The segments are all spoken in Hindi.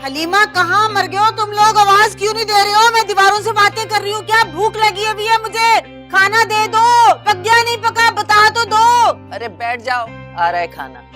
हलीमा कहाँ मर गए हो तुम लोग? आवाज क्यों नहीं दे रहे हो? मैं दीवारों से बातें कर रही हूँ। क्या भूख लगी अभी है मुझे? खाना दे दो। पक गया नहीं पका बता तो दो। अरे बैठ जाओ, आ रहा है खाना।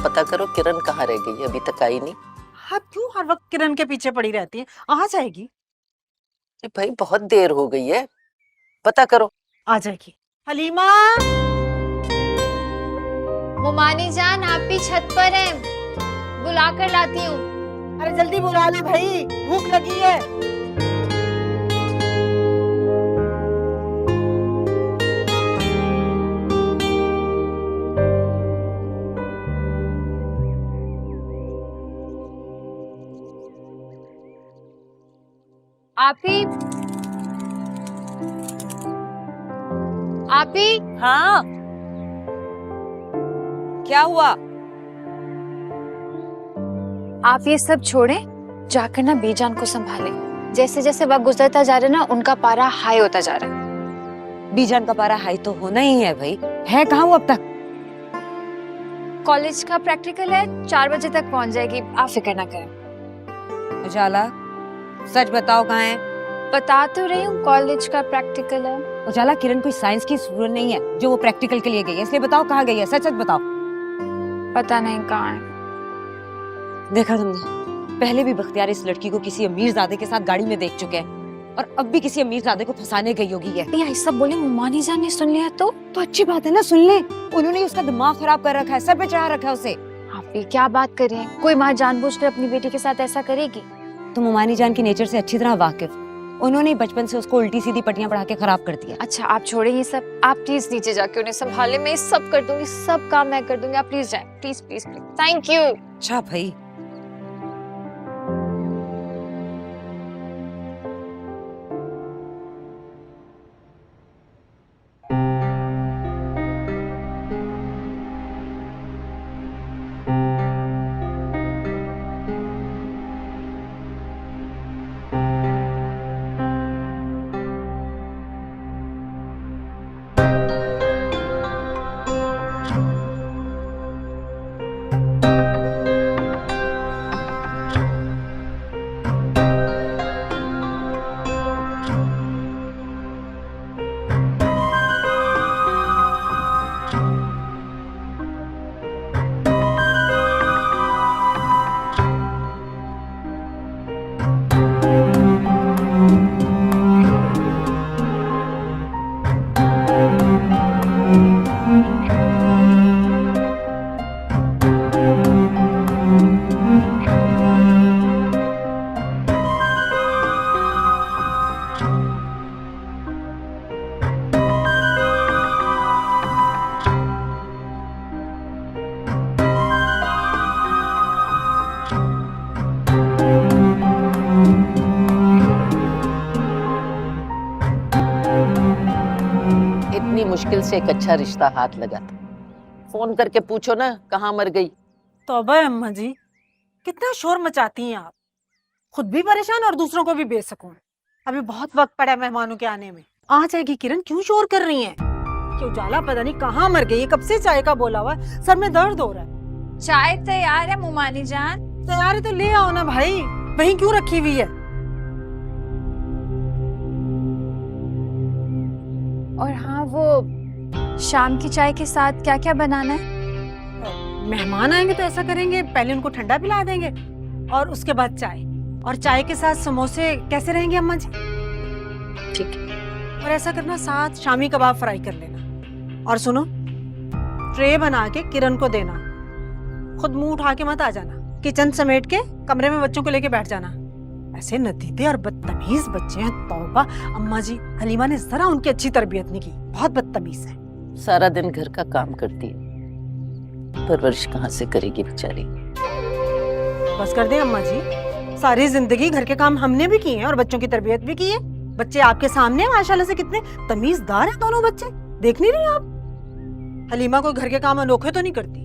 पता करो किरण कहाँ रह गई, अभी तक आई नहीं। आप क्यों हर वक्त किरण के पीछे पड़ी रहती है? आ जाएगी। अरे भाई बहुत देर हो गई है, पता करो। आ जाएगी। हलीमा मुमानी जान, आप भी छत पर हैं, बुला कर लाती हूँ। अरे जल्दी बुला ले भाई, भूख लगी है। आप ही हाँ, क्या हुआ? आप ये सब छोड़ें, जाकर ना बीजान को संभालें। जैसे जैसे वक्त गुजरता जा रहा है ना, उनका पारा हाई होता जा रहा है। बीजान का पारा हाई तो होना ही है भाई। है कहाँ वो अब तक? कॉलेज का प्रैक्टिकल है, 4 बजे तक पहुंच जाएगी, आप फिक्र ना करें। उजाला, सच बताओ कहाँ है? बता तो रही हूँ, कॉलेज का प्रैक्टिकल है। उजाला, किरण कोई साइंस की स्टूडेंट नहीं है जो वो प्रैक्टिकल के लिए गई है, इसलिए बताओ कहाँ गई है, सच सच बताओ। पता नहीं कहाँ है। देखा तुमने, पहले भी बख्तियार इस लड़की को किसी अमीरजादे के साथ गाड़ी में देख चुके हैं और अब भी किसी अमीरजादे को फंसाने गई होगी है। ये सब बोले मुमानी जान ने सुन लिया तो अच्छी बात है ना, सुन ले। उन्होंने उसका दिमाग खराब कर रखा है, सर पे चढ़ा रखा है उसे। आप भी क्या बात कर रही हैं? कोई माँ जानबूझकर अपनी बेटी के साथ ऐसा करेगी? तुम मुमानी जान के नेचर से अच्छी तरह वाकिफ, उन्होंने बचपन से उसको उल्टी सीधी पट्टियां पढ़ा के खराब कर दिया। अच्छा आप छोड़े ये सब, आप प्लीज नीचे जाके उन्हें संभाले। मैं ये सब कर दूंगी, सब काम मैं कर दूंगी, आप प्लीज जाए, please please please. Thank you. अच्छा भाई। मुश्किल से एक अच्छा रिश्ता हाथ लगा था। फोन करके पूछो ना कहाँ मर गई। तौबा है अम्मा जी, कितना शोर मचाती हैं आप। खुद भी परेशान और दूसरों को भी बेसकून। अभी बहुत वक्त पड़ा है मेहमानों के आने में। आ जाएगी किरण, क्यों शोर कर रही हैं? कि उजाला पता नहीं कहाँ मर गई है, कब से चाय का बोला हुआ है, सर में दर्द हो रहा है। चाय तैयार है मुमानी जान। तैयार है तो ले आओ ना भाई, वहीं क्यों रखी हुई है? और हाँ, वो शाम की चाय के साथ क्या क्या बनाना है? मेहमान आएंगे तो ऐसा करेंगे, पहले उनको ठंडा पिला देंगे और उसके बाद चाय। और चाय के साथ समोसे कैसे रहेंगे अम्मा जी? ठीक है, और ऐसा करना, साथ शामी कबाब फ्राई कर लेना। और सुनो, ट्रे बना के किरण को देना, खुद मुंह उठा के मत आ जाना। किचन समेट के कमरे में बच्चों को लेके बैठ जाना। ऐसे नतीजे और बदतमीज बच्चे हैं, तौबा। अम्मा जी, हलीमा ने जरा उनकी अच्छी तरबियत नहीं की, बहुत बदतमीज है। सारा दिन घर का काम करती है, परवरिश कहाँ से करेगी बेचारी। बस कर दे अम्मा जी, सारी जिंदगी घर के काम हमने भी किए हैं और बच्चों की तरबियत भी की है। बच्चे आपके सामने माशाल्लाह से कितने तमीजदार हैं दोनों बच्चे, देख नहीं रही आप? हलीमा कोई घर के काम अनोखे तो नहीं करती,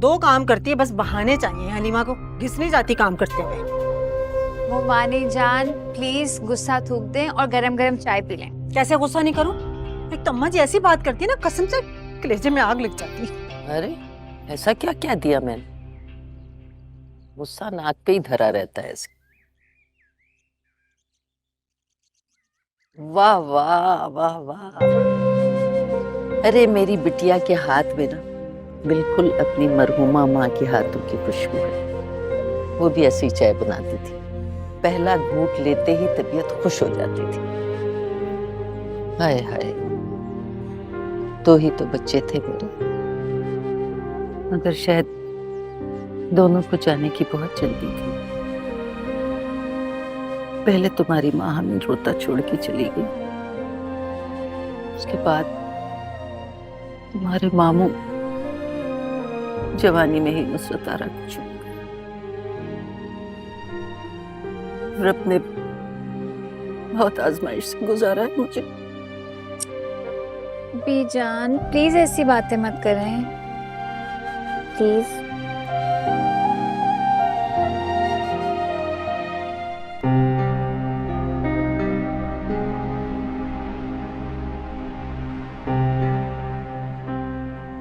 2 काम करती है, बस बहाने चाहिए। हलीमा को घिस नहीं जाती काम करते हुए। वो मानी जान प्लीज गुस्सा थूक दें और गरम गरम चाय पी लें। कैसे गुस्सा नहीं करूं? एक तो अम्मा जी ऐसी बात करती है ना, कसम से कलेजे में आग लग जाती है। अरे ऐसा क्या क्या दिया मैंने? गुस्सा नाक पे ही धरा रहता है इसका। वाह वाह वाह वाह। अरे मेरी बिटिया के हाथ में ना बिल्कुल अपनी मरहुमा माँ के हाथों की खुशबू है। वो भी ऐसी चाय बनाती थी, पहला घूंट लेते ही तबीयत खुश हो जाती थी। हाय हाय, 2 ही तो बच्चे थे मेरे, मगर शायद दोनों को जाने की बहुत जल्दी थी। पहले तुम्हारी माँ हमें रोता छोड़ के चली गई, उसके बाद तुम्हारे मामू जवानी में ही नुसरत आरा को छोड़ गए। रब ने बहुत आजमाइश से गुजारा है मुझे। बीजान प्लीज ऐसी बातें मत करें, प्लीज।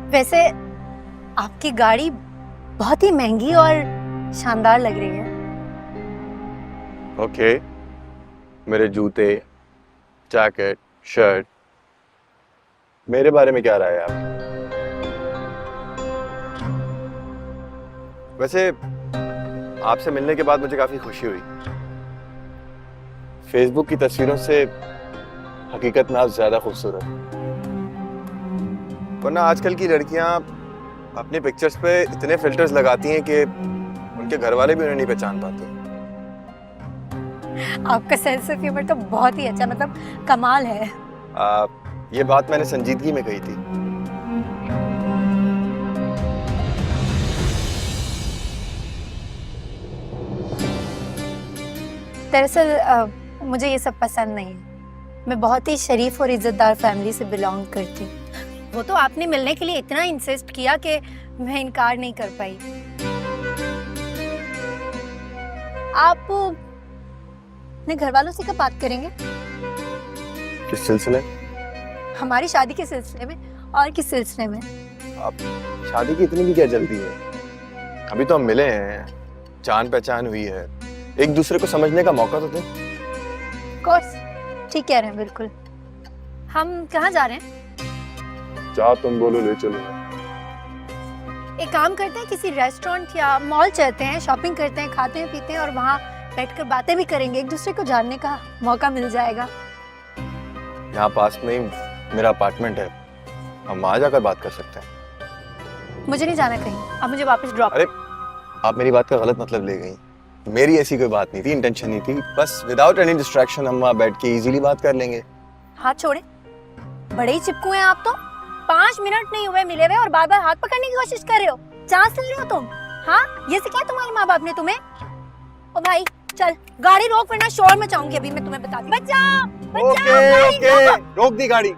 वैसे आपकी गाड़ी बहुत ही महंगी और शानदार लग रही है। ओके, मेरे जूते, जैकेट, शर्ट, मेरे बारे में क्या राय है आप? वैसे आपसे मिलने के बाद मुझे काफी खुशी हुई। फेसबुक की तस्वीरों से हकीकत में आप ज्यादा खूबसूरत। वरना आजकल की लड़कियां अपनी पिक्चर्स पे इतने फिल्टर्स लगाती हैं कि उनके घर वाले भी उन्हें नहीं पहचान पाते। आपका सेंस ऑफ ह्यूमर तो बहुत ही अच्छा, मतलब कमाल है। ये बात मैंने संजीदगी में कही थी। दरअसल मुझे ये सब पसंद नहीं है। मैं बहुत ही शरीफ और इज्जतदार फैमिली से बिलोंग करती हूँ। वो तो आपने मिलने के लिए इतना इंसिस्ट किया कि मैं इनकार नहीं कर पाई। आप अपने घर वालों से कब बात करेंगे? किस सिलसिले? हमारी शादी के सिलसिले में। और किस सिलसिले में? आप शादी की इतनी भी क्या जल्दी है? अभी तो हम मिले हैं, जान पहचान हुई है, एक दूसरे को समझने का मौका तो दें। कोर्स, ठीक कह रहे हैं, बिल्कुल। हम कहाँ जा रहे हैं? जहाँ तुम बोलो ले चलो। एक काम करते हैं, किसी रेस्टोरेंट या मॉल चलते हैं, शॉपिंग करते हैं, खाते हैं पीते हैं और वहाँ बैठकर बातें भी करेंगे, एक दूसरे को जानने का मौका मिल जाएगा। यहाँ पास में ही मेरा अपार्टमेंट है, हम वहाँ जाकर बात कर सकते हैं। मुझे नहीं जाना कहीं, आप मुझे वापस ड्रॉप। अरे आप मेरी बात का गलत मतलब ले गई। मेरी ऐसी कोई बात नहीं थी, इंटेंशन नहीं थी, बस विदाउट एनी डिस्ट्रैक्शन हम वहाँ बैठ के इजीली बात कर लेंगे। हाथ छोड़े, बड़े ही चिपकू हैं आप तो। 5 मिनट नहीं हुए मिले हुए और बार बार हाथ पकड़ने की कोशिश कर रहे हो, चांस ले रहे हो तुम। हाँ, ये सिखाया तुम्हारे माँ बाप ने तुम्हें? ओ भाई चल गाड़ी रोक, वरना शोर मचाऊंगी अभी मैं तुम्हें बता दूं। बचाओ बचाओ। ओके, रोक दी गाड़ी।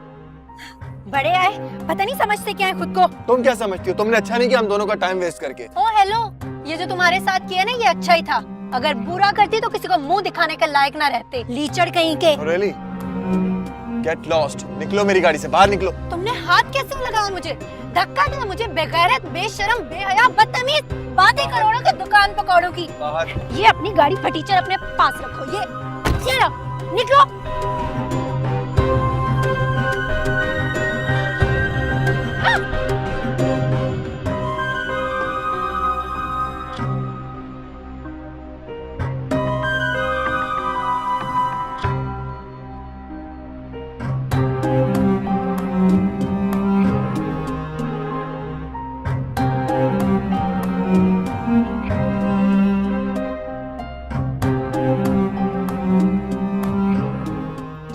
बड़े आए, पता नहीं समझते क्या है खुद को। तुम क्या समझती हो? तुमने अच्छा नहीं किया हम दोनों का टाइम वेस्ट करके। ओ हेलो, ये जो तुम्हारे साथ किया ना, ये अच्छा ही था। अगर बुरा करती तो किसी को मुंह दिखाने का लायक ना रहते, लीचड़ कहीं के। रियली? गेट लॉस्ट, निकलो मेरी गाड़ी से, बाहर निकलो। तुमने हाथ कैसे लगाया मुझे? धक्का दिया मुझे, बेगैरत, बेशरम, बेहया, बदतमीज। बातें करोड़ों की, दुकान पकौड़ों की। बाहर। ये अपनी गाड़ी फटीचर अपने पास रखो। ये निकलो।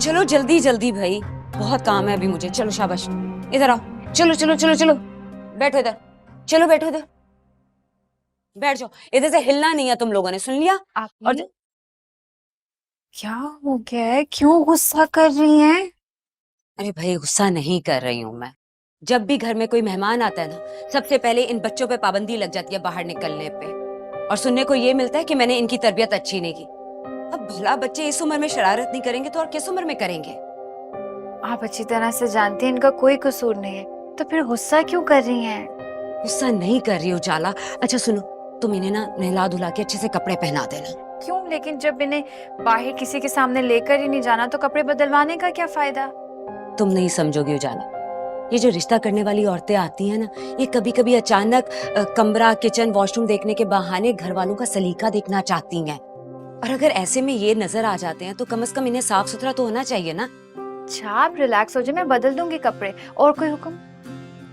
चलो जल्दी जल्दी भाई, बहुत काम है अभी मुझे। चलो शाबाश, इधर आओ, चलो चलो चलो चलो, बैठो इधर, चलो बैठो इधर, बैठ जाओ। इधर से हिलना नहीं है तुम लोगों ने, सुन लिया? आप और क्या हो गया है, क्यों गुस्सा कर रही हैं? अरे भाई गुस्सा नहीं कर रही हूँ मैं। जब भी घर में कोई मेहमान आता है ना, सबसे पहले इन बच्चों पे पाबंदी लग जाती है बाहर निकलने पे, और सुनने को ये मिलता है कि मैंने इनकी तरबियत अच्छी नहीं की। अब भला बच्चे इस उम्र में शरारत नहीं करेंगे तो और किस उम्र में करेंगे? आप अच्छी तरह से जानती हैं इनका कोई कसूर नहीं है, तो फिर गुस्सा क्यों कर रही हैं? गुस्सा नहीं कर रही उजाला। अच्छा सुनो, तुम इन्हें ना नहला धुला के अच्छे से कपड़े पहना देना। क्यों? लेकिन जब इन्हें बाहर किसी के सामने लेकर ही नहीं जाना तो कपड़े बदलवाने का क्या फायदा? तुम नहीं समझोगी उजाला, ये जो रिश्ता करने वाली औरतें आती हैं ना, ये कभी कभी अचानक कमरा, किचन, वॉशरूम देखने के बहाने घर वालों का सलीका देखना चाहती हैं, और अगर ऐसे में ये नजर आ जाते हैं तो कम से कम इन्हें साफ सुथरा तो होना चाहिए ना। अच्छा आप रिलैक्स हो जाए, मैं बदल दूंगी कपड़े। और कोई हुक्म?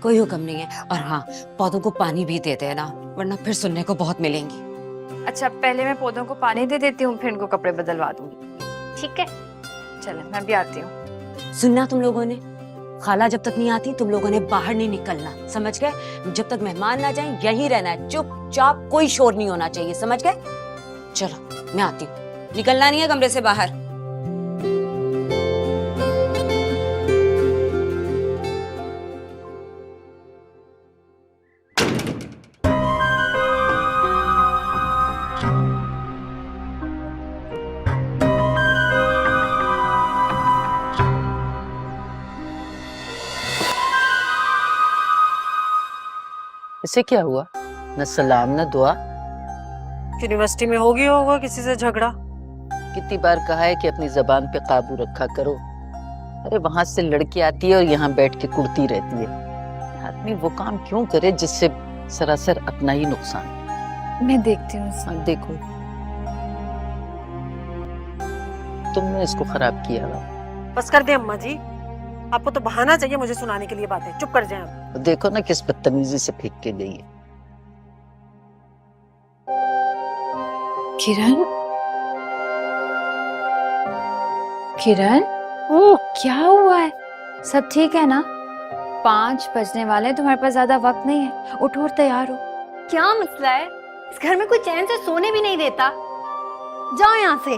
कोई हुक्म नहीं है। और हाँ, पौधों को पानी भी दे देना, वरना फिर सुनने को बहुत मिलेंगी। अच्छा पहले मैं पौधों को पानी दे देती हूँ, फिर इनको कपड़े बदलवा दूंगी। ठीक है, चलो मैं भी आती हूँ। सुनना तुम लोगों ने, खाला जब तक नहीं आती तुम लोगों ने बाहर नहीं निकलना, समझ गए? जब तक मेहमान ना जाएं यहीं रहना है, चुपचाप, कोई शोर नहीं होना चाहिए, समझ गए? चलो मैं आती हूँ, निकलना नहीं है कमरे से बाहर। इसे क्या हुआ? न सलाम न दुआ। यूनिवर्सिटी में हो गया होगा किसी से झगड़ा। कितनी बार कहा है कि अपनी जबान पे काबू रखा करो। अरे वहां से लड़की आती है और यहाँ बैठ के कुड़ती रहती है। आदमी वो काम क्यों करे जिससे सरासर अपना ही नुकसान। मैं देखती हूँ। हाँ, देखो तुमने इसको खराब किया। बस कर दे अम्मा जी, आपको तो बहाना चाहिए मुझे सुनाने के लिए बातें। चुप कर जाएं आप। देखो ना किस बदतमीजी से फेंक के गई है। किरण, किरण, क्या हुआ है? सब ठीक है ना? 5 बजने वाले हैं, तुम्हारे पास ज्यादा वक्त नहीं है, उठो और तैयार हो। क्या मसला है? इस घर में कोई चैन से सोने भी नहीं देता। जाओ यहाँ से।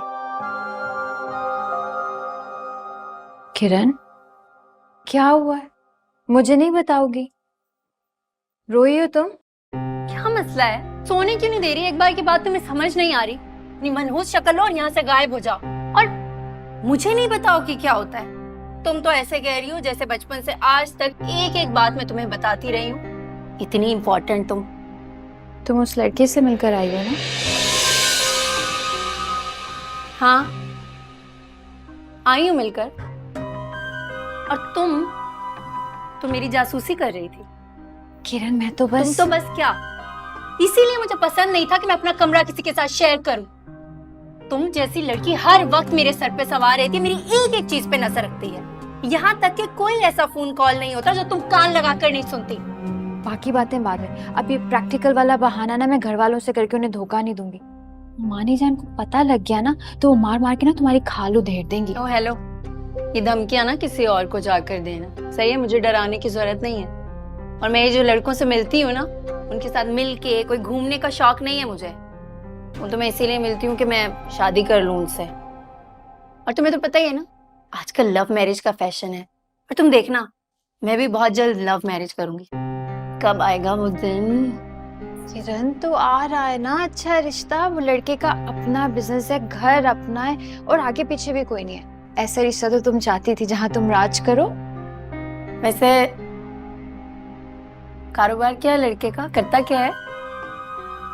किरण, क्या हुआ है? मुझे नहीं बताओगी? रोई हो तुम? क्या मसला है? सोने क्यों नहीं दे रही? एक बार की बात तुम्हें समझ नहीं आ रही? अपनी मनहूस शक्ल लो और यहाँ से गायब हो जाओ, और मुझे नहीं बताओ कि क्या होता है। तुम तो ऐसे कह रही हो जैसे बचपन से आज तक एक एक बात मैं तुम्हें बताती रही हूँ। इतनी इम्पोर्टेंट तुम उस लड़के से मिलकर आई हो ना? हाँ, आई हूँ मिलकर। और तुम मेरी जासूसी कर रही थी। किरण मैं तो बस तुम तो बस क्या, इसीलिए मुझे पसंद नहीं था कि मैं अपना कमरा किसी के साथ शेयर करूं। तुम जैसी लड़की हर वक्त मेरे सर पे सवार रहती है, मेरी एक एक चीज पे नजर रखती है। यहाँ तक कि कोई ऐसा फोन कॉल नहीं होता जो तुम कान लगाकर नहीं सुनती। बाकी बातें बाद में, अब ये प्रैक्टिकल वाला बहाना ना मैं घर वालों से करके उन्हें धोखा नहीं दूंगी। मानी जान को पता लग गया ना तो वो मार मार के ना तुम्हारी खाल उधेड़ देंगी। ओ हेलो, ये धमकियां ना किसी और को जाकर देना, सही है? मुझे डराने की जरूरत नहीं है। और मैं ये जो लड़कों से मिलती हूँ ना, उनके साथ मिलके कोई घूमने का शौक नहीं है मुझे। वो तो मैं इसीलिए मिलती हूँ कि मैं शादी कर लूँ उनसे। और तुम्हें तो पता ही है ना, आजकल लव मैरिज का फैशन है। और तुम देखना, मैं भी बहुत जल्द लव मैरिज करूंगी। कब आएगा वो दिन? किरण तो आ रहा है ना अच्छा रिश्ता। वो लड़के का अपना बिजनेस है, घर अपना है, और आगे पीछे भी कोई नहीं है। ऐसा रिश्ता तो तुम चाहती थी जहाँ तुम राज करो। वैसे कारोबार क्या है लड़के का? करता क्या है?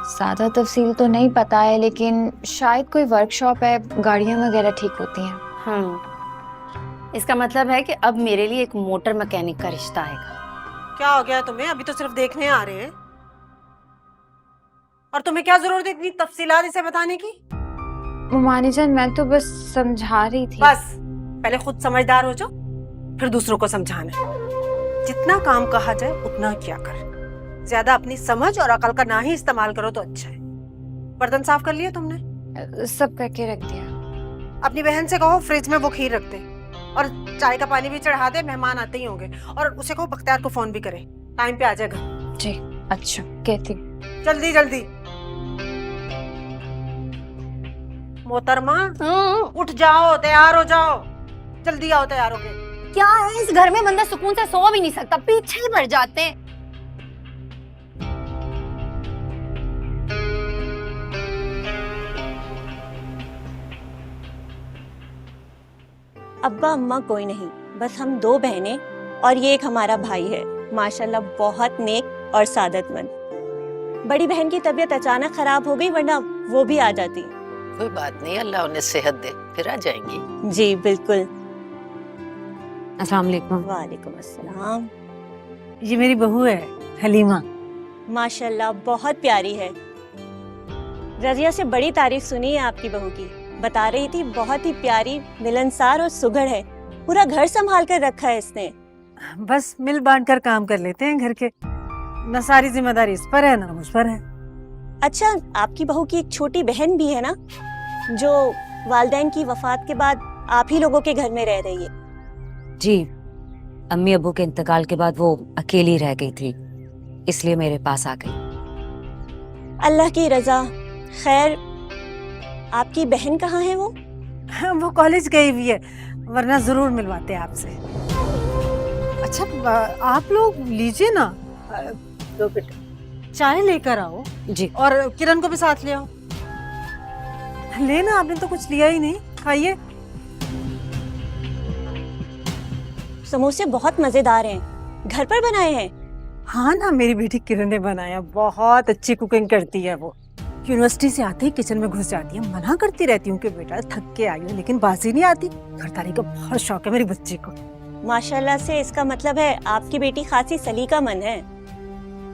ज्यादा तफसील तो नहीं पता है, लेकिन शायद कोई वर्कशॉप है, गाड़ियां वगैरह ठीक होती हैं। इसका मतलब है कि अब मेरे लिए एक मोटर मैकेनिक का रिश्ता आएगा। क्या हो गया तुम्हें? अभी तो सिर्फ देखने आ रहे हैं। और तुम्हें क्या जरूरत है इतनी तफसीलात इसे बताने की? मानी जान मैं तो बस समझा रही थी। बस पहले खुद समझदार हो जाओ, फिर दूसरों को समझाना। जितना काम कहा जाए उतना क्या कर। ज्यादा अपनी समझ और अकल का ना ही इस्तेमाल करो तो अच्छा है। बर्तन साफ कर लिया तुमने? सब करके रख दिया। अपनी बहन से कहो फ्रिज में वो खीर रख दे। और चाय का पानी भी चढ़ा दे, मेहमान आते ही होंगे। और उसे कहो बख्तियार को फोन भी करे, टाइम पे आ जाएगा। जी अच्छा कहती हूँ। जल्दी जल्दी। मोहतरमा उठ जाओ, तैयार हो जाओ, जल्दी आओ तैयार होके। क्या है इस घर में, बंदा सुकून से सो भी नहीं सकता, पीछे ही पड़ जाते हैं। अब्बा अम्मा कोई नहीं, बस हम दो बहनें और ये एक हमारा भाई है, माशाल्लाह बहुत नेक और सादतमंद। बड़ी बहन की तबीयत अचानक खराब हो गई, वरना वो भी आ जाती। कोई बात नहीं, अल्लाह उन्हें सेहत दे, फिर आ जाएंगी। जी बिल्कुल। अस्सलाम वालेकुम। वालेकुम अस्सलाम। ये मेरी बहू है हलीमा। माशाल्लाह बहुत प्यारी है। रजिया से बड़ी तारीफ सुनी है आपकी बहू की, बता रही थी बहुत ही प्यारी, मिलनसार और सुघड़ है। पूरा घर संभाल कर रखा है इसने। बस मिल बांट कर काम कर लेते हैं घर के, न सारी जिम्मेदारी इस पर है ना मुझ पर है। अच्छा, आपकी बहू की एक छोटी बहन भी है ना, जो वालिदैन की वफात के बाद आप ही लोगों के घर में रह रही है? जी, अम्मी अब्बू के इंतकाल के बाद वो अकेली रह गई थी, इसलिए मेरे पास आ गई। अल्लाह की रजा। खैर, आपकी बहन कहाँ है वो? वो कॉलेज गई हुई है, वरना जरूर मिलवाते हैं आपसे। अच्छा आप लोग लीजिए ना, तो बेटा चाय लेकर आओ जी। और किरण को भी साथ ले आओ। लेना, आपने तो कुछ लिया ही नहीं, खाइए। समोसे बहुत मजेदार हैं, घर पर बनाए हैं? हाँ ना, मेरी बेटी किरण ने बनाया, बहुत अच्छी कुकिंग करती है वो। यूनिवर्सिटी से आते ही किचन में घुस जाती है। मना करती रहती हूँ कि बेटा थक के आई हो, लेकिन बाजी नहीं आती। घरदारी का बहुत शौक है मेरी बच्ची को। माशाल्लाह से इसका मतलब है आपकी बेटी खासी सलीका मन है।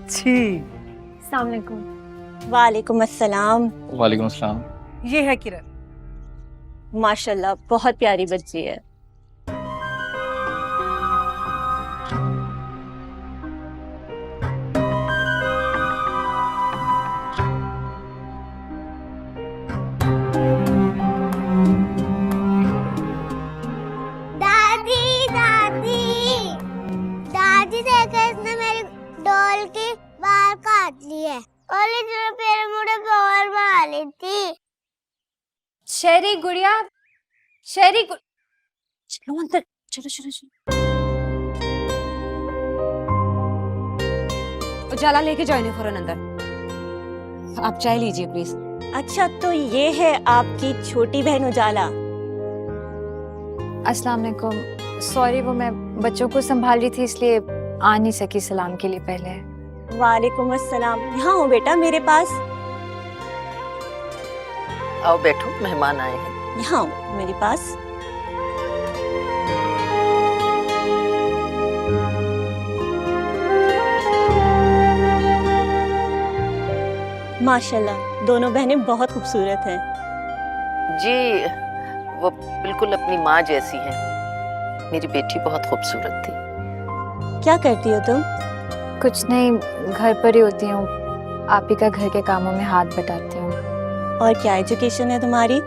जी। अस्सलाम वालेकुम। वालेकुम अस्सलाम। वालेकुम अस्सलाम। ये है किरण। माशाल्लाह बहुत प्यारी बच्ची है। दादी दादी दादी देखो, इसने मेरी डॉल की बाल काट ली है और इसने फिर मुझे और मार ली थी। शेरी गुड़िया, शेरी चलो अंदर, चलो चलो चलो। उजाला लेके जाओ इन्हें फौरन अंदर। आप चाय लीजिए प्लीज। अच्छा, तो ये है आपकी छोटी बहन उजाला। अस्सलाम वालेकुम। सॉरी, वो मैं बच्चों को संभाल रही थी इसलिए आ नहीं सकी सलाम के लिए पहले। वालेकुम अस्सलाम। यहाँ हो बेटा मेरे पास। आओ बैठो, मेहमान आए हैं। यहाँ हो मेरे पास। माशाल्लाह दोनों बहनें बहुत खूबसूरत हैं। जी, वो बिल्कुल अपनी माँ जैसी हैं। मेरी बेटी बहुत खूबसूरत थी। क्या करती हो तुम? कुछ नहीं, घर पर ही होती हूँ, आप ही का घर के कामों में हाथ बटाती हूँ। और क्या एजुकेशन है तुम्हारी?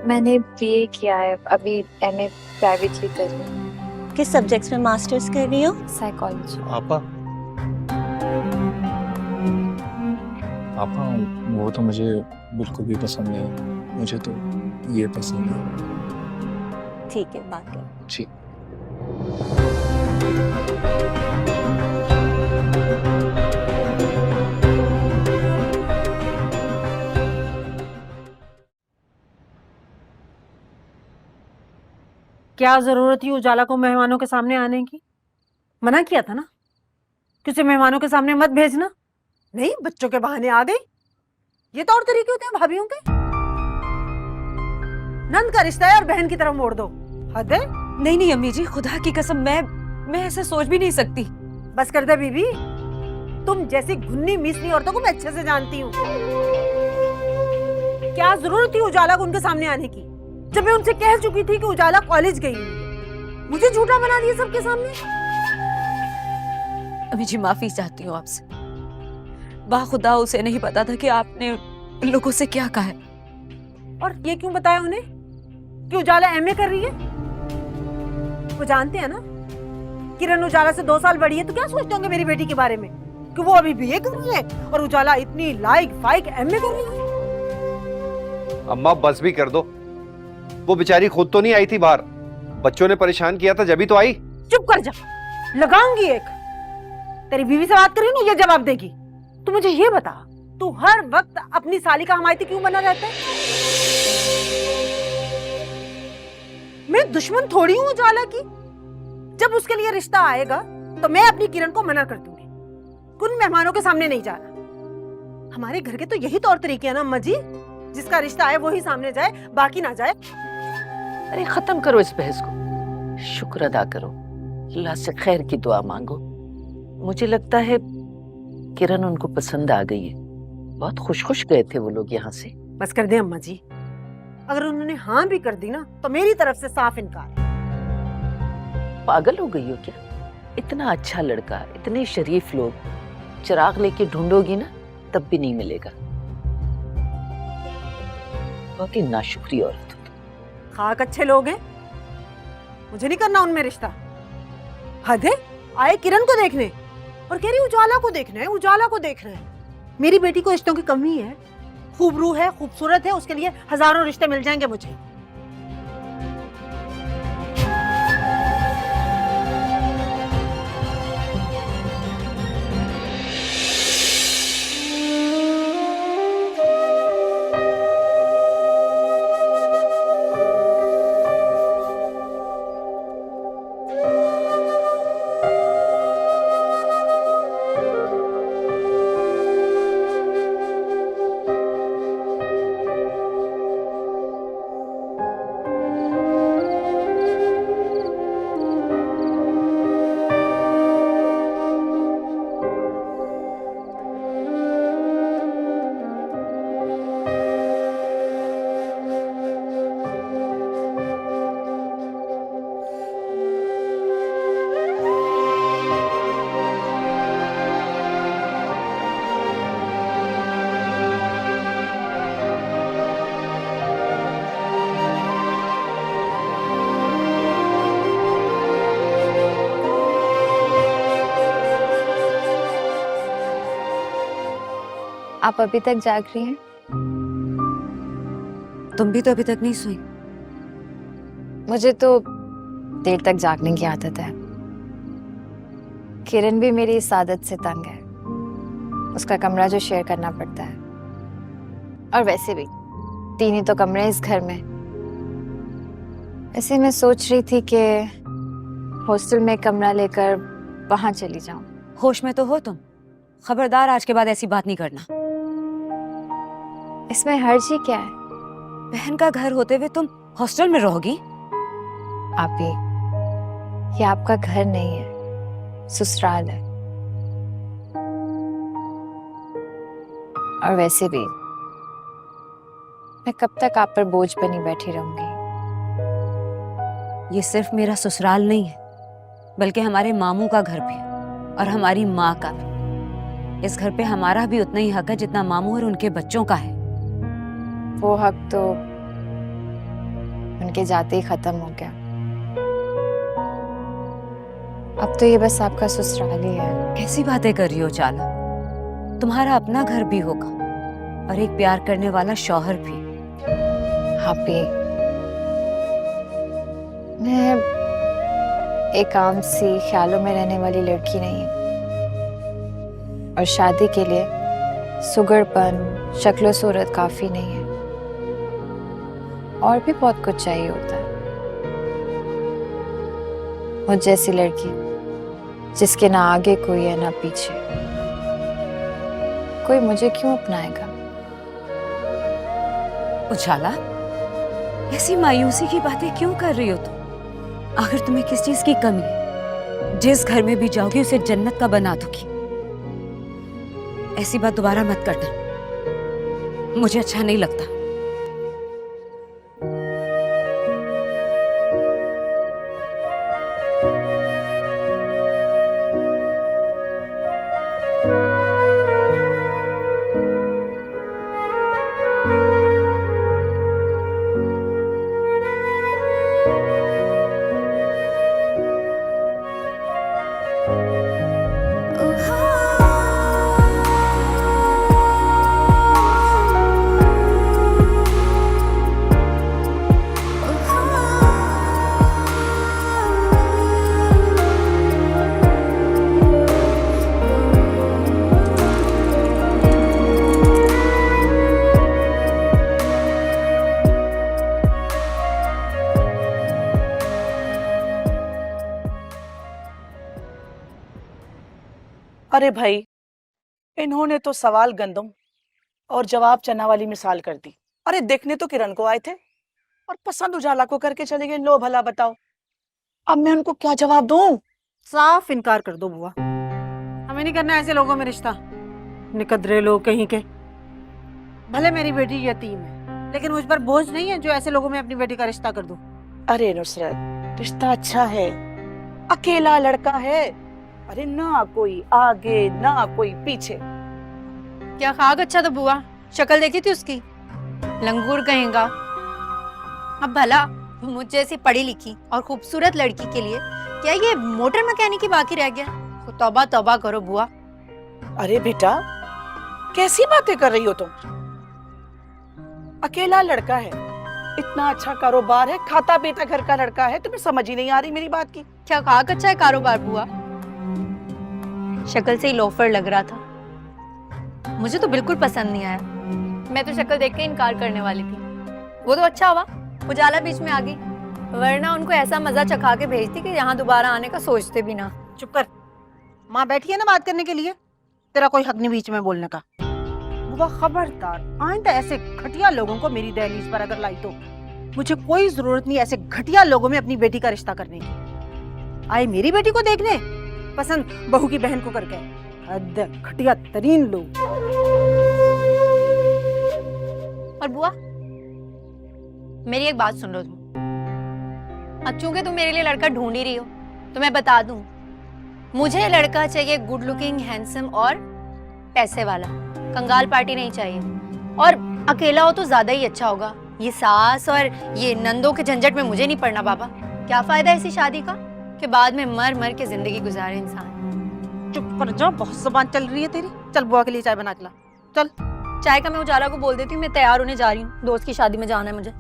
मैंने बीए किया है, अभी एमए प्राइवेटली कर रही हूँ, किस सब्जेक्ट्स में मास्टर्स कर रही हो? साइकोलॉजी। आपा आपा वो तो मुझे बिल्कुल भी पसंद नहीं, मुझे तो ये पसंद है। ठीक है, बात करो। जी। क्या जरूरत थी उजाला को मेहमानों के सामने आने की? मना किया था ना कि उसे मेहमानों के सामने मत भेजना। नहीं, बच्चों के बहाने आ गई। ये तौर तरीके होते हैं भाभीयों के। नंद का रिश्ता है और बहन की तरफ मोड़ दो। हद है। नहीं नहीं अम्मी जी, खुदा की कसम, मैं ऐसा सोच भी नहीं सकती। बस कर दे बीबी, तुम जैसी घुन्नी मीसनी औरतों को मैं अच्छे से जानती हूँ। क्या जरूरत थी उजाला को उनके सामने आने की, जब मैं उनसे कह चुकी थी कि उजाला कॉलेज गई हुई है। मुझे झूठा बना दिया सबके सामने। अम्मी जी माफी चाहती हूँ आपसे। बाखुदा उसे नहीं पता था कि आपने इन लोगों से क्या कहा है। और ये क्यों बताया उन्हें कि उजाला एमए कर रही है? वो जानते हैं ना, किरण उजाला से 2 साल बड़ी है, तो क्या सोचते होंगे मेरी बेटी के बारे में कि वो अभी बीए कर रही है और उजाला इतनी लाइक फाइक एमए कर रही है। अम्मा बस भी कर दो, वो बेचारी खुद तो नहीं आई थी बाहर, बच्चों ने परेशान किया था जब ही तो आई। चुप कर जा, लगाऊंगी एक। तेरी बीवी से बात करी ना, ये जवाब देगी। तू मुझे ये बता, तू हर वक्त अपनी साली का हमायती क्यों बना रहता है? मैं दुश्मन थोड़ी हूं उजाला की। जब उसके लिए रिश्ता आएगा तो मैं अपनी किरण को मना कर दूंगी, कुछ मेहमानों के सामने नहीं जाना। हमारे घर के तो यही तौर तरीके हैं ना अम्मा जी, जिसका रिश्ता आए वही सामने जाए, बाकी ना जाए। अरे खत्म करो इस बहस को, शुक्र अदा करो, अल्लाह से खैर की दुआ मांगो। मुझे लगता है किरण उनको पसंद आ गई है, बहुत खुश खुश गए थे वो लोग यहाँ से। बस कर दे अम्मा जी, अगर उन्होंने हाँ भी कर दी ना तो मेरी तरफ से साफ इनकार। पागल हो गई हो क्या? इतना अच्छा लड़का, इतने शरीफ लोग, चिराग लेके ढूंढोगी ना तब भी नहीं मिलेगा। बहुत ही नाशुक्री औरत हो तुम। खाक अच्छे लोग हैं, मुझे नहीं करना उनमें रिश्ता। हद है, आए किरण को देखने और कह रही उजाला को देखना है, उजाला को देखना है। मेरी बेटी को रिश्तों की कमी है, खूबरू है, खूबसूरत है, उसके लिए हजारों रिश्ते मिल जाएंगे मुझे। आप अभी तक जाग रही हैं? तुम भी तो अभी तक नहीं सोई। मुझे तो देर तक जागने की आदत है। किरण भी मेरी इस आदत से तंग है। उसका कमरा जो शेयर करना पड़ता है, और वैसे भी 3 ही तो कमरे हैं इस घर में। ऐसे मैं सोच रही थी कि हॉस्टल में कमरा लेकर वहां चली जाऊं। होश में तो हो तुम? खबरदार, आज के बाद ऐसी बात नहीं करना। इसमें हर्ज ही क्या है? बहन का घर होते हुए तुम हॉस्टल में रहोगी? आप ही, ये आपका घर नहीं है, ससुराल है। और वैसे भी मैं कब तक आप पर बोझ बनी बैठी रहूंगी? ये सिर्फ मेरा ससुराल नहीं है, बल्कि हमारे मामू का घर भी है और हमारी माँ का भी। इस घर पे हमारा भी उतना ही हक है जितना मामू और उनके बच्चों का है। वो हक तो उनके जाते ही खत्म हो गया। अब तो ये बस आपका ससुराल ही है। कैसी बातें कर रही हो चाला? तुम्हारा अपना घर भी होगा और एक प्यार करने वाला शौहर भी। हापी, मैं एक आम सी ख्यालों में रहने वाली लड़की नहीं हूँ, और शादी के लिए सुगड़पन, शक्ल सूरत काफी नहीं है, और भी बहुत कुछ चाहिए होता है। मुझ जैसी लड़की जिसके ना आगे कोई है ना पीछे, कोई मुझे क्यों अपनाएगा? उजाला, ऐसी मायूसी की बातें क्यों कर रही हो तुम? आखिर तुम्हें किस चीज की कमी है? जिस घर में भी जाओगी उसे जन्नत का बना दूंगी। ऐसी बात दोबारा मत करना, मुझे अच्छा नहीं लगता। अरे भाई, इन्होंने तो सवाल गंदम और जवाब चना वाली मिसाल कर दी। अरे देखने तो किरण को आए थे और पसंद उजाला को करके चले गए। लो भला बताओ, अब मैं उनको क्या जवाब दूं? साफ इनकार कर दो बुआ, हमें नहीं करना ऐसे लोगों में रिश्ता। निकद्रे लोग कहीं के। भले मेरी बेटी यतीम है, लेकिन मुझ पर बोझ नहीं है जो ऐसे लोगों में अपनी बेटी का रिश्ता कर दूं। अरे नुसरत, रिश्ता अच्छा है, अकेला लड़का है। अरे ना कोई आगे ना कोई पीछे। क्या खाक अच्छा था बुआ, शक्ल देखी थी उसकी, लंगूर कहेगा। अब भला मुझ जैसी पढ़ी लिखी और खूबसूरत लड़की के लिए क्या ये मोटर मैकेनिक ही बाकी रह गया? तो तौबा तौबा करो बुआ। अरे बेटा, कैसी बातें कर रही हो तुम? अकेला लड़का है, इतना अच्छा कारोबार है, खाता पीता घर का लड़का है। तुम्हें समझ ही नहीं आ रही मेरी बात की? क्या खाक अच्छा है कारोबार बुआ? शक्ल से ही लोफर लग रहा था, मुझे तो बिल्कुल पसंद नहीं आया। मैं तो शक्ल देख के इनकार करने वाली थी। वो तो अच्छा हुआ उजाला बीच में आ गई, वरना उनको ऐसा मजा चखा के भेजती कि यहाँ दोबारा आने का सोचते भी ना। चुप कर, माँ बैठी है ना बात करने के लिए, तेरा कोई हक नहीं बीच में बोलने का। बुआ खबरदार, आइंदा ऐसे घटिया लोगों को मेरी दहलीज पर अगर लाई तो मुझे कोई जरूरत नहीं ऐसे घटिया लोगों में अपनी बेटी का रिश्ता करने की। आए मेरी बेटी को देखने, पसंद बहू की बहन को करके। हद घटिया तरीन लोग। और बुआ, मेरी एक बात सुन लो तुम। अब चूंकि तुम मेरे लिए लड़का ढूंढ ही रही हो, तो मैं बता दूं, मुझे लड़का चाहिए गुड लुकिंग, हैंडसम और पैसे वाला। कंगाल पार्टी नहीं चाहिए, और अकेला हो तो ज्यादा ही अच्छा होगा। ये सास और ये नंदों के झंझट में मुझे नहीं पड़ना बाबा। क्या फायदा ऐसी शादी का कि बाद में मर मर के जिंदगी गुजारे इंसान। चुप कर जा, बहुत जुबान चल रही है तेरी। चल बुआ के लिए चाय बना के ला, चल। चाय का मैं उजाला को बोल देती हूँ, मैं तैयार होने जा रही हूँ, दोस्त की शादी में जाना है मुझे।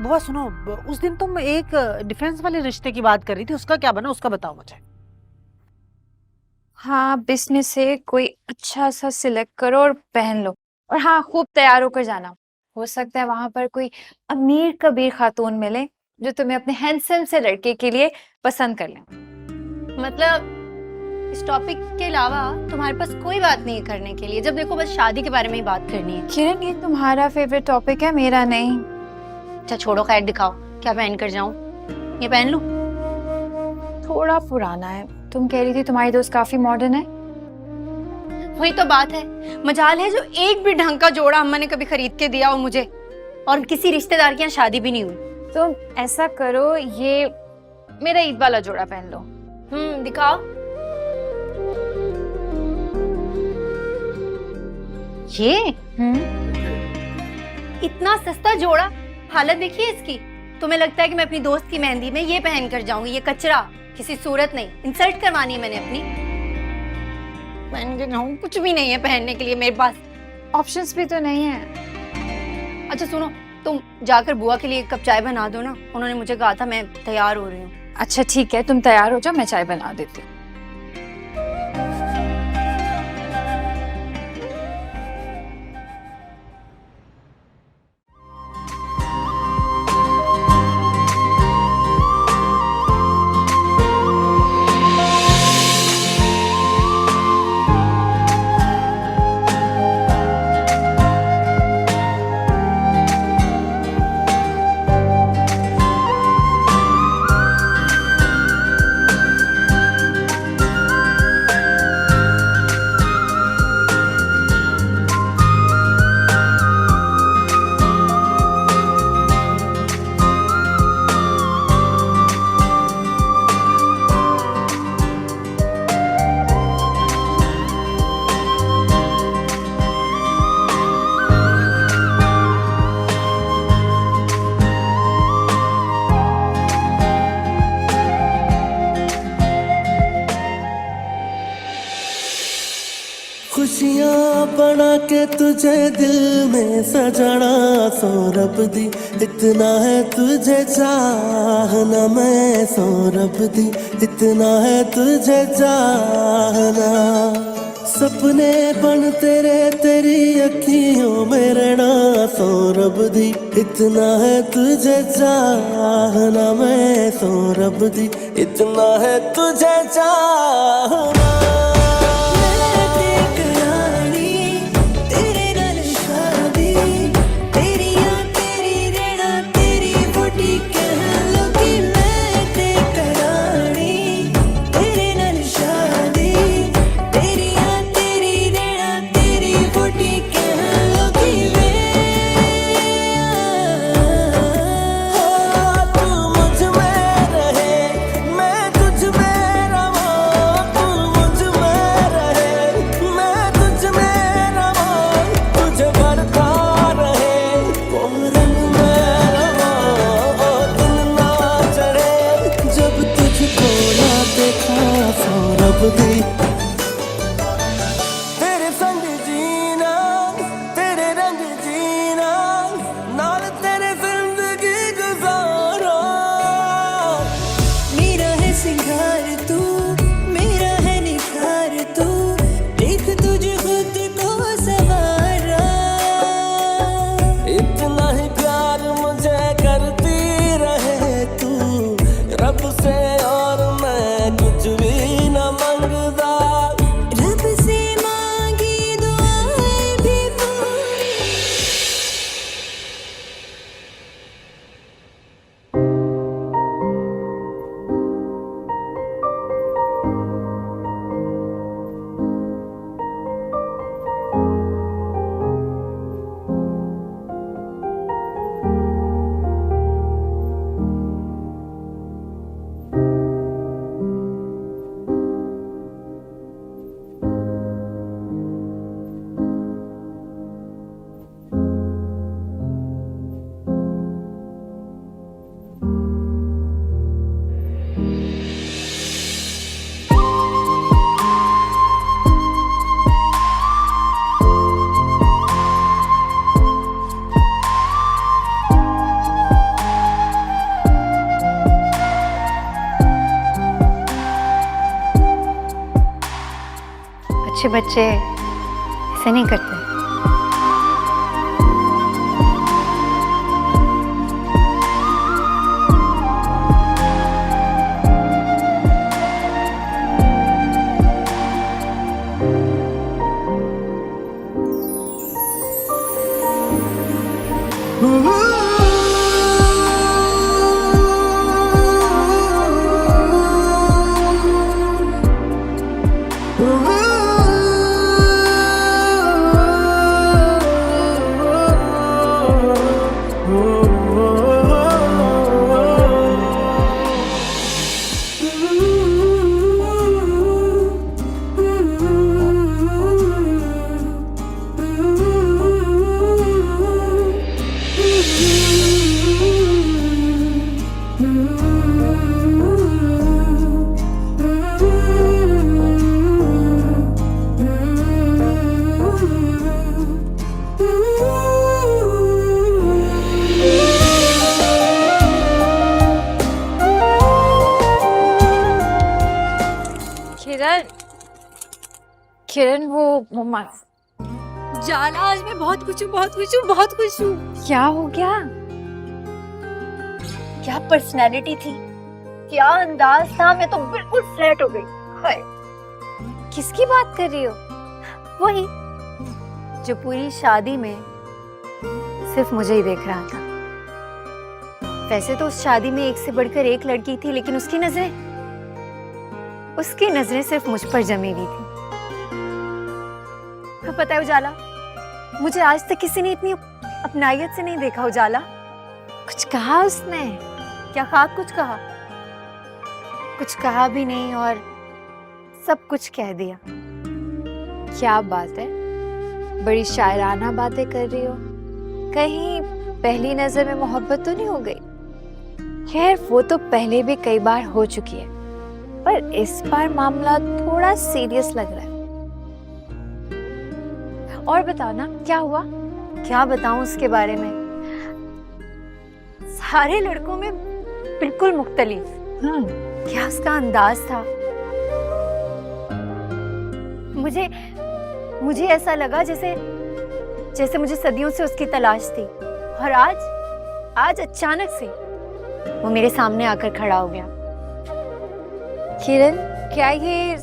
बुआ सुनो, उस दिन तुम एक डिफेंस वाले रिश्ते की बात कर रही थी, उसका क्या बना? उसका बताओ मुझे। हाँ, बिजनेस से कोई अच्छा सा सिलेक्ट करो और पहन लो, और हाँ खूब तैयार होकर जाना। हो सकता है वहां पर कोई अमीर कबीर खातून मिले जो तुम्हें अपने हैंडसम से लड़के के लिए पसंद कर ले। मतलब इस टॉपिक के अलावा तुम्हारे पास कोई बात नहीं है करने के लिए? जब देखो बस शादी के बारे में ही बात करनी है। किरण, ये तुम्हारा फेवरेट टॉपिक है, मेरा नहीं। अच्छा छोड़ो, खैर दिखाओ क्या पहन कर जाऊं। ये पहन लूं? थोड़ा पुराना है। तुम कह रही थी तुम्हारी दोस्त काफी मॉडर्न है। वही तो बात है, मजाल है जो एक भी ढंग का जोड़ा अम्मा ने कभी खरीद के दिया हो मुझे, और किसी रिश्तेदार के यहाँ शादी भी नहीं हुई। तुम ऐसा करो, ये मेरा ईद वाला जोड़ा पहन लो। दिखाओ। ये इतना सस्ता जोड़ा, हालत देखिए इसकी। तुम्हें लगता है कि मैं अपनी दोस्त की मेहंदी में ये पहन कर जाऊंगी? ये कचरा, किसी सूरत नहीं। इंसल्ट करवानी है मैंने अपनी। पहन के जाऊं? कुछ भी नहीं है पहनने के लिए मेरे पास। ऑप्शंस भी तो नहीं है। अच्छा सुनो, तुम जाकर बुआ के लिए एक कप चाय बना दो ना, उन्होंने मुझे कहा था। मैं तैयार हो रही हूँ। अच्छा ठीक है, तुम तैयार हो जाओ, मैं चाय बना देती हूँ। खुशियाँ बना के तुझे दिल में सजाना सौरभ दी, इतना है तुझे चाहना मैं सौरभ दी, इतना है तुझे चाहना। सपने बन तेरे तेरी अखियों में रहना सो रब दी इतना है तुझे चाहना मैं सो रब दी इतना है तुझे चाहना तेरे संग जीना तेरे रंग जीना नाल तेरे जिंदगी गुजारो मेरा है सिंगार तू मेरा है निखार तू देख तुझे खुद को सवारा इतना ही प्यार मुझे करती रहे तू रब से और मैं कुछ भी न मांगदा रब से मांगी दुआएं भी अच्छे बच्चे ऐसे नहीं करते। किरण वो जाला आज मैं बहुत खुश हूँ। क्या हो गया? क्या पर्सनैलिटी थी, क्या अंदाज था, मैं तो बिल्कुल फ्लैट हो गई। हाय, किसकी बात कर रही हो? वही जो पूरी शादी में सिर्फ मुझे ही देख रहा था। वैसे तो उस शादी में एक से बढ़कर एक लड़की थी, लेकिन उसकी नजरें सिर्फ मुझ पर जमी हुई थी। पता है उजाला, मुझे आज तक किसी ने इतनी अपनायत से नहीं देखा। उजाला, कुछ कहा उसने? क्या खाक कुछ कहा? कुछ कहा भी नहीं और सब कुछ कह दिया। क्या बात है, बड़ी शायराना बातें कर रही हो। कहीं पहली नजर में मोहब्बत तो नहीं हो गई? खैर, वो तो पहले भी कई बार हो चुकी है, पर इस बार मामला थोड़ा सीरियस लग रहा है। और बताओ ना, क्या हुआ? क्या बताऊं उसके बारे में? सारे लड़कों में बिल्कुल मुख्तलिफ। क्या उसका अंदाज था। मुझे ऐसा लगा जैसे जैसे मुझे सदियों से उसकी तलाश थी, और आज अचानक से वो मेरे सामने आकर खड़ा हो गया। किरण, क्या ये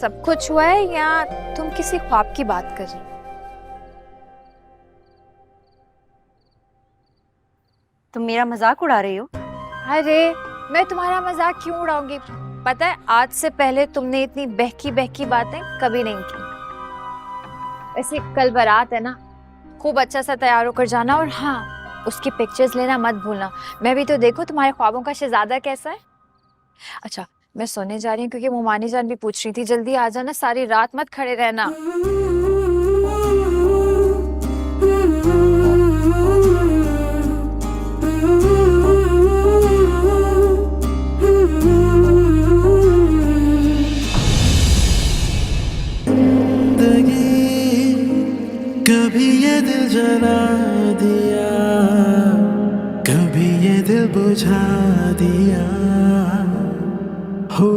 सब कुछ हुआ है या तुम किसी ख्वाब की बात कर रही हो? तुम मेरा मजाक उड़ा रही हो? अरे मैं तुम्हारा मजाक क्यों उड़ाऊंगी? पता है, आज से पहले तुमने इतनी बहकी बहकी बातें कभी नहीं की। ऐसे कल बारात है ना, खूब अच्छा सा तैयार होकर जाना, और हाँ, उसकी पिक्चर्स लेना मत भूलना। मैं भी तो देखूं तुम्हारे ख्वाबों का शहजादा कैसा है। अच्छा, मैं सोने जा रही हूँ क्योंकि मोमानी जान भी पूछ रही थी। जल्दी आ जाना, सारी रात मत खड़े रहना। कभी ये दिल जला दिया, कभी ये दिल बुझा दिया, हो